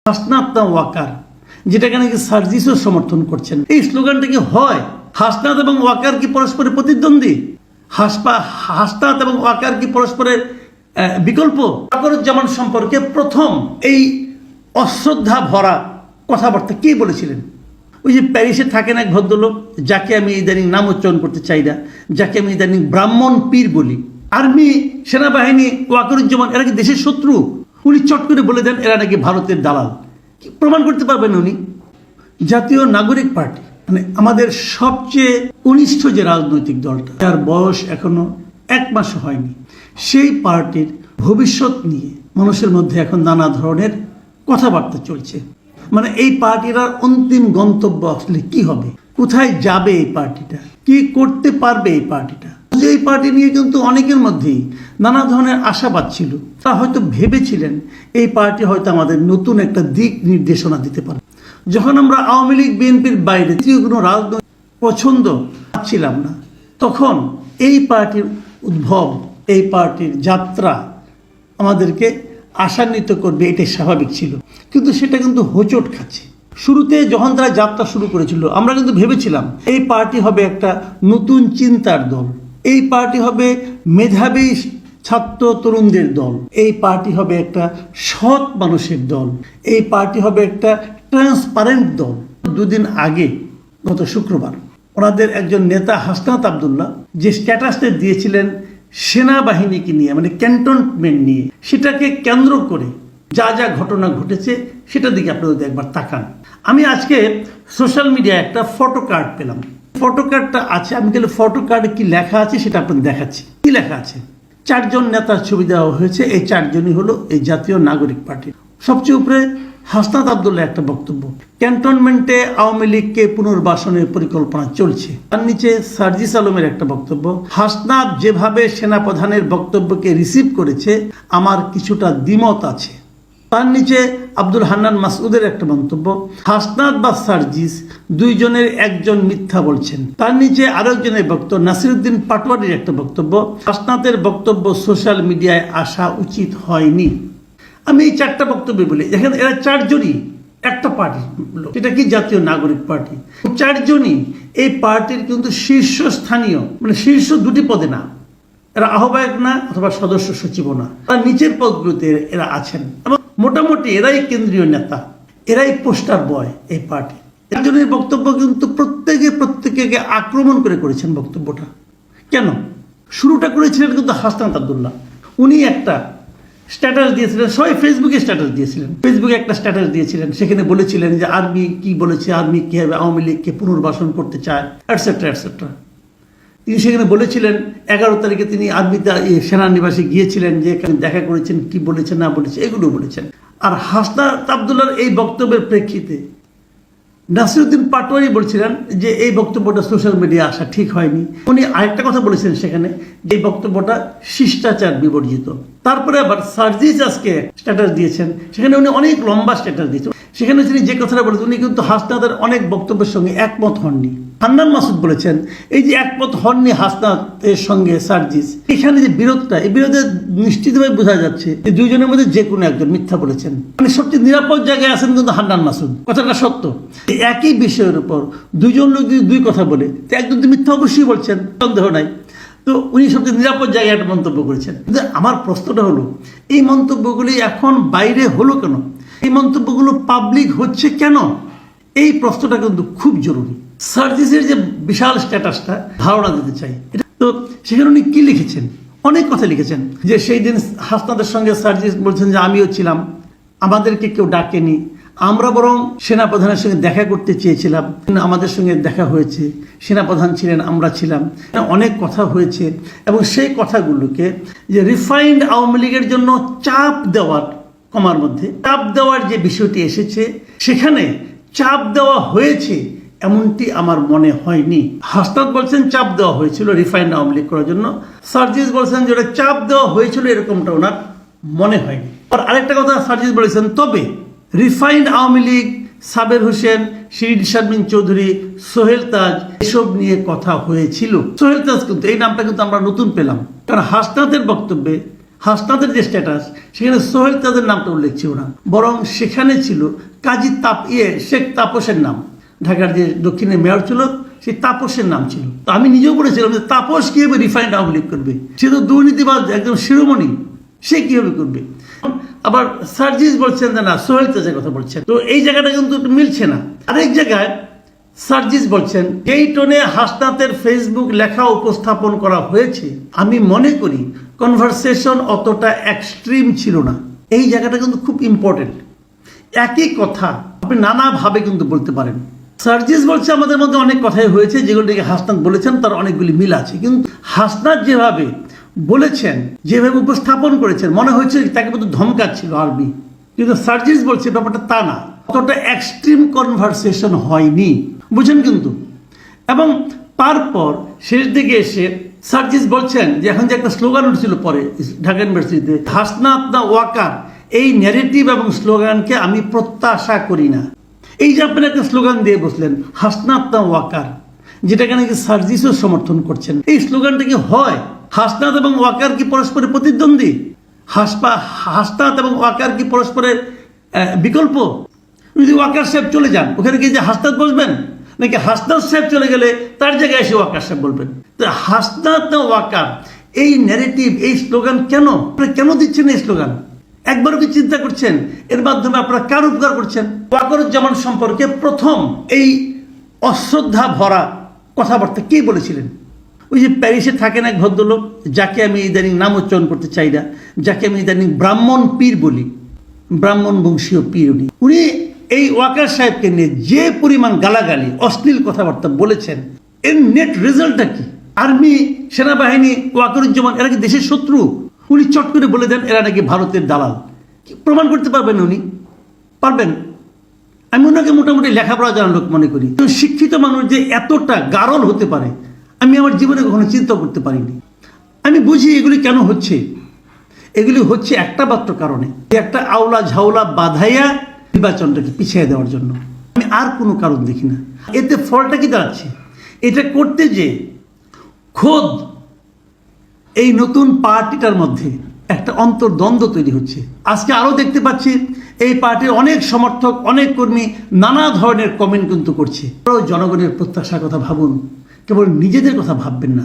হাসনাত না ওয়াকার, যেটাকে নাকি সার্জিসও সমর্থন করছেন। এই স্লোগানটা কি হয়? হাসনাত এবং ওয়াকার কি পরস্পরের প্রতিদ্বন্দ্বী? হাসনাত এবং ওয়াকার কি পরস্পরের বিকল্প? ওয়াকারুজ্জামান সম্পর্কে প্রথম এই অশ্রদ্ধা ভরা কথাবার্তা কে বলেছিলেন? ওই যে প্যারিসে থাকেন এক ভদ্রলোক, যাকে আমি ইদানিং নাম উচ্চারণ করতে চাই না, যাকে আমি ইদানিং ব্রাহ্মণ পীর বলি। আর্মি, সেনাবাহিনী, ওয়াকারুজ্জামান এরা কি দেশের শত্রু? উনি চট করে বলে দেন এরা নাকি ভারতের দালাল। কি প্রমাণ করতে পারবেন উনি? জাতীয় নাগরিক পার্টি, মানে আমাদের সবচেয়ে কনিষ্ঠ যে রাজনৈতিক দলটা, যার বয়স এখনো 1 মাস হয়নি, সেই পার্টির ভবিষ্যৎ নিয়ে মানুষের মধ্যে এখন নানা ধরনের কথাবার্তা চলছে। মানে এই পার্টির আর অন্তিম গন্তব্য আসলে কি হবে, কোথায় যাবে এই পার্টিটা, কি করতে পারবে এই পার্টিটা? এই পার্টি নিয়ে কিন্তু অনেকের মধ্যেই নানা ধরনের আশাবাদ ছিল। তারা হয়তো ভেবেছিলেন এই পার্টি হয়তো আমাদের নতুন একটা দিক নির্দেশনা দিতে পারে। যখন আমরা আওয়ামী লীগ বিএনপির বাইরে তৃতীয় কোনো রাজনৈতিক পছন্দ পাচ্ছিলাম না, তখন এই পার্টির উদ্ভব, এই পার্টির যাত্রা আমাদেরকে আশান্বিত করবে, এটাই স্বাভাবিক ছিল। কিন্তু সেটা কিন্তু হোঁচট খাচ্ছে। শুরুতে যখন তারা যাত্রা শুরু করেছিল, আমরা কিন্তু ভেবেছিলাম এই পার্টি হবে একটা নতুন চিন্তার দল, এই পার্টি হবে মেধাবী ছাত্র তরুণদের দল, এই পার্টি হবে একটা সৎ মানুষের দল, এই পার্টি হবে একটা ট্রান্সপারেন্ট দল। 2 দিন আগে, গত শুক্রবার, ওনাদের একজন নেতা হাসনাত আবদুল্লাহ যে স্ট্যাটাসটা দিয়েছিলেন সেনাবাহিনীকে নিয়ে, মানে ক্যান্টনমেন্ট নিয়ে, সেটাকে কেন্দ্র করে যা যা ঘটনা ঘটেছে সেটার দিকে আপনাদের একবার তাকান। আমি আজকে সোশ্যাল মিডিয়ায় একটা ফটো কার্ড পেলাম। ফটো কার্ডটা আছে, আমি গেলে ফটো কার্ডে কি লেখা আছে সেটা আপনাদের দেখাচ্ছি। কি লেখা আছে? 4 জন নেতার ছবি দেওয়া হয়েছে। এই 4 জনই হলো এই জাতীয় নাগরিক পার্টি। সবচেয়ে উপরে হাসনাত আবদুল্লাহ একটা বক্তব্য, ক্যান্টনমেন্টে আওয়ামী লীগকে পুনর্বাসনের পরিকল্পনা চলছে। তার নিচে সার্জিস আলমের একটা বক্তব্য, হাসনাত যেভাবে সেনাপ্রধানের বক্তব্যকে রিসিভ করেছে আমার কিছুটা দ্বিমত আছে। তার নিচে আব্দুল হান্নান মাসউদের একটা মন্তব্য, হাসনাত বা সার্জিস 2 জনের একজন মিথ্যা বলছেন। তার নিচে আরেকজনের বক্তব্য, নাসিরউদ্দিন পাটোয়ারির একটা বক্তব্য, হাসনাতের বক্তব্য সোশ্যাল মিডিয়ায় আসা উচিত হয়নি। আমি এই 4টা বক্তব্য বলি। দেখেন, এরা 4 জনই একটা পার্টি, এটা কি জাতীয় নাগরিক পার্টি। 4 জনই এই পার্টির কিন্তু শীর্ষস্থানীয়, মানে শীর্ষ 2টি পদে না, এরা আহ্বায়ক না অথবা সদস্য সচিবও না, তার নিচের পদগুলোতে এরা আছেন এবং মোটামুটি এরাই কেন্দ্রীয় নেতা, এরাই পোস্টার বয় এই পার্টি। একজনের বক্তব্য কিন্তু প্রত্যেকে আক্রমণ করেছেন বক্তব্যটা। কেন? শুরুটা করেছিলেন কিন্তু হাসনাত আবদুল্লাহ। উনি একটা স্ট্যাটাস দিয়েছিলেন, সবাই ফেসবুকে স্ট্যাটাস দিয়েছিলেন, ফেসবুকে একটা স্ট্যাটাস দিয়েছিলেন, সেখানে বলেছিলেন যে আর্মি কি বলেছে, আর্মি কীভাবে আওয়ামী লীগকে পুনর্বাসন করতে চায়, এটসেট্রা এটসেট্রা। তিনি সেখানে বলেছিলেন 11 তারিখে তিনি আর্মিতে সেনানিবাসে গিয়েছিলেন, যে দেখা করেছেন, কি বলেছে না বলেছে এগুলো বলেছেন। আর হাসনাত আবদুল্লাহর এই বক্তব্যের প্রেক্ষিতে নাসিরউদ্দিন পাটোয়ারি বলছিলেন যে এই বক্তব্যটা সোশ্যাল মিডিয়া আসা ঠিক হয়নি। উনি আরেকটা কথা বলেছেন সেখানে, যে এই বক্তব্যটা শিষ্টাচার বিবর্জিত। তারপরে আবার সার্জিস আজকে স্ট্যাটাস দিয়েছেন, সেখানে উনি অনেক লম্বা স্ট্যাটাস দিয়েছেন। সেখানে তিনি যে কথাটা বলেছেন, উনি কিন্তু হাসনাতের অনেক বক্তব্যের সঙ্গে একমত হননি। হান্নান মাসুদ বলেছেন এই যে একমত হননি হাসনাতের সঙ্গে সার্জিস, এখানে যে বিরোধটা, এই বিরোধে নিশ্চিতভাবে বোঝা যাচ্ছে যে 2 জনের মধ্যে যে কোনো একজন মিথ্যা বলেছেন। মানে সবচেয়ে নিরাপদ জায়গায় আছেন কিন্তু হান্নান মাসুদ, কথাটা সত্য। একই বিষয়ের উপর 2 জন লোক যদি 2 কথা বলে, তো একজন তো মিথ্যা অবশ্যই বলছেন, সন্দেহ নাই। তো উনি সবচেয়ে নিরাপদ জায়গায় একটা মন্তব্য করেছেন। কিন্তু আমার প্রশ্নটা হলো, এই মন্তব্যগুলি এখন বাইরে হলো কেন? এই মন্তব্যগুলো পাবলিক হচ্ছে কেন? এই প্রশ্নটা কিন্তু খুব জরুরি। সার্জিসের যে বিশাল স্ট্যাটাসটা ধারণা দিতে চাই। তো সেখানে উনি কি লিখেছেন? অনেক কথা লিখেছেন, যে সেই দিন হাসনাতের সঙ্গে সার্জিস বলছেন যে আমিও ছিলাম, আমাদেরকে কেউ ডাকেনি, আমরা বরং সেনাপ্রধানের সঙ্গে দেখা করতে চেয়েছিলাম, আমাদের সঙ্গে দেখা হয়েছে, সেনাপ্রধান ছিলেন, আমরা ছিলাম, অনেক কথা হয়েছে। এবং সেই কথাগুলোকে যে রিফাইন্ড আওয়ামী লীগের জন্য চাপ দেওয়ার, কমার মধ্যে চাপ দেওয়ার যে বিষয়টি এসেছে, সেখানে চাপ দেওয়া হয়েছে এমনটি আমার মনে হয়নি। হাসনাত বলছেন চাপ দেওয়া হয়েছিল রিফাইন্ড আওয়ামী লীগ করার জন্য, সার্জিস বলছেন যে ওটা চাপ দেওয়া হয়েছিল এরকমটা ওনার মনে হয়নি। আর আরেকটা কথা সার্জিস বলেছেন, তবে রিফাইন্ড আওয়ামী লীগ, সাবের হোসেন, শিরিন শারমিন চৌধুরী, সোহেল তাজ, এসব নিয়ে কথা হয়েছিল। সোহেল তাজ কিন্তু এই নামটা কিন্তু আমরা নতুন পেলাম, কারণ হাসনাতের বক্তব্যে হাসনাতের যে স্ট্যাটাস সেখানে সোহেল তাদের নামটা উল্লেখ ছিল না, বরং সেখানে ছিল কাজী শেখ তাপসের নাম। ঢাকার যে দক্ষিণের মেয়র ছিল সেই তাপসের নাম ছিল। তো আমি নিজেও বলেছিলাম যে তাপস কিভাবে রিফাইন্ড আওয়ামী লীগ করবে, সে তো দুর্নীতিবাজ একদম শিরোমণি, সে কিভাবে করবে। আবার সার্জিস বলছেন যে না সোহেল তাজের কথা বলছেন, তো এই জায়গাটা কিন্তু মিলছে না। আরেক জায়গায় সার্জিস বলছেন এই টোনে হাসনাতের ফেসবুক লেখা উপস্থাপন করা হয়েছে, আমি মনে করি কনভারসেশন অতটা এক্সট্রিম ছিল না। এই জায়গাটা কিন্তু খুব ইম্পর্টেন্ট। একই কথা আপনি নানাভাবে কিন্তু বলতে পারেন। সার্জিস বলছে আমাদের মধ্যে অনেক কথাই হয়েছে যেগুলোকে হাসনাত বলেছেন তার অনেকগুলি মিল আছে, কিন্তু হাসনাত যেভাবে বলেছেন, যেভাবে উপস্থাপন করেছেন, মনে হয়েছে তাকে মতো ধমকাচ্ছিল আরবি, কিন্তু সার্জিস বলছে ব্যাপারটা তা না, অতটা এক্সট্রিম কনভারসেশন হয়নি, বুঝেন কিন্তু। এবং তারপর শেষ দিকে এসে সার্জিস বলছেন যে এখন যে একটা স্লোগান উঠছিল পরে ঢাকা ইউনিভার্সিটিতে, হাসনাত না ওয়াকার, এই ন্যারেটিভ এবং স্লোগানকে আমি প্রত্যাশা করি না। এই যে আপনি একটা স্লোগান দিয়ে বসলেন হাসনাত না ওয়াকার, যেটাকে নাকি সার্জিসও সমর্থন করছেন, এই স্লোগানটা কি হয়? হাসনাত এবং ওয়াকার কি পরস্পরের প্রতিদ্বন্দ্বী? হাসনাত এবং ওয়াকার কি পরস্পরের বিকল্প? যদি ওয়াকার সাহেব চলে যান ওখানে কি যে হাসনাত বসবেন, নাকি হাসনাত সাহেব চলে গেলে তার জায়গায় এসে ওয়াকার সাহেব বলবেন? তো হাসনাত না ওয়াকার, এই ন্যারেটিভ, এই স্লোগান কেন কেন দিচ্ছেন? এই স্লোগান একবারও কি চিন্তা করছেন এর মাধ্যমে আপনারা কার উপকার করছেন? ওয়াকারুজ্জামান সম্পর্কে প্রথম এই অশ্রদ্ধা ভরা কথাবার্তা কে বলেছিলেন? ওই যে প্যারিসে থাকেন এক ভদ্রলোক, যাকে আমি ইদানিং নাম উচ্চারণ করতে চাই না, যাকে আমি ইদানিং ব্রাহ্মণ পীর বলি, ব্রাহ্মণ বংশীয় পীর উনি এই ওয়াকার সাহেবকে নিয়ে যে পরিমাণ গালাগালি অশ্লীল কথাবার্তা বলেছেন, এর নেট রেজাল্টটা কি? আর্মি, সেনাবাহিনী, ওয়াকারুজ্জামান এরা কি দেশের শত্রু? উনি চট করে বলে দেন এরা নাকি ভারতের দালাল। কি প্রমাণ করতে পারবেন উনি? পারবেন? আমি ওনাকে মোটামুটি লেখাপড়া জানার লোক মনে করি। শিক্ষিত মানুষ যে এতটা গারল হতে পারে আমি আমার জীবনে কখনো চিন্তা করতে পারিনি। আমি বুঝি এগুলি কেন হচ্ছে। এগুলি হচ্ছে একটা মাত্র কারণে, একটা আওলা ঝাওলা বাধাইয়া নির্বাচনটাকে পিছিয়ে দেওয়ার জন্য। আমি আর কোনো কারণ দেখি না। এতে ফলটা কি দাঁড়াচ্ছে? এটা করতে যে খোদ এই নতুন পার্টিটার মধ্যে একটা অন্তর্দ্বন্দ্ব তৈরি হচ্ছে। আজকে আরও দেখতে পাচ্ছি এই পার্টির অনেক সমর্থক, অনেক কর্মী নানা ধরনের কমেন্ট কিন্তু করছে। জনগণের প্রত্যাশার কথা ভাবুন, কেবল নিজেদের কথা ভাববেন না।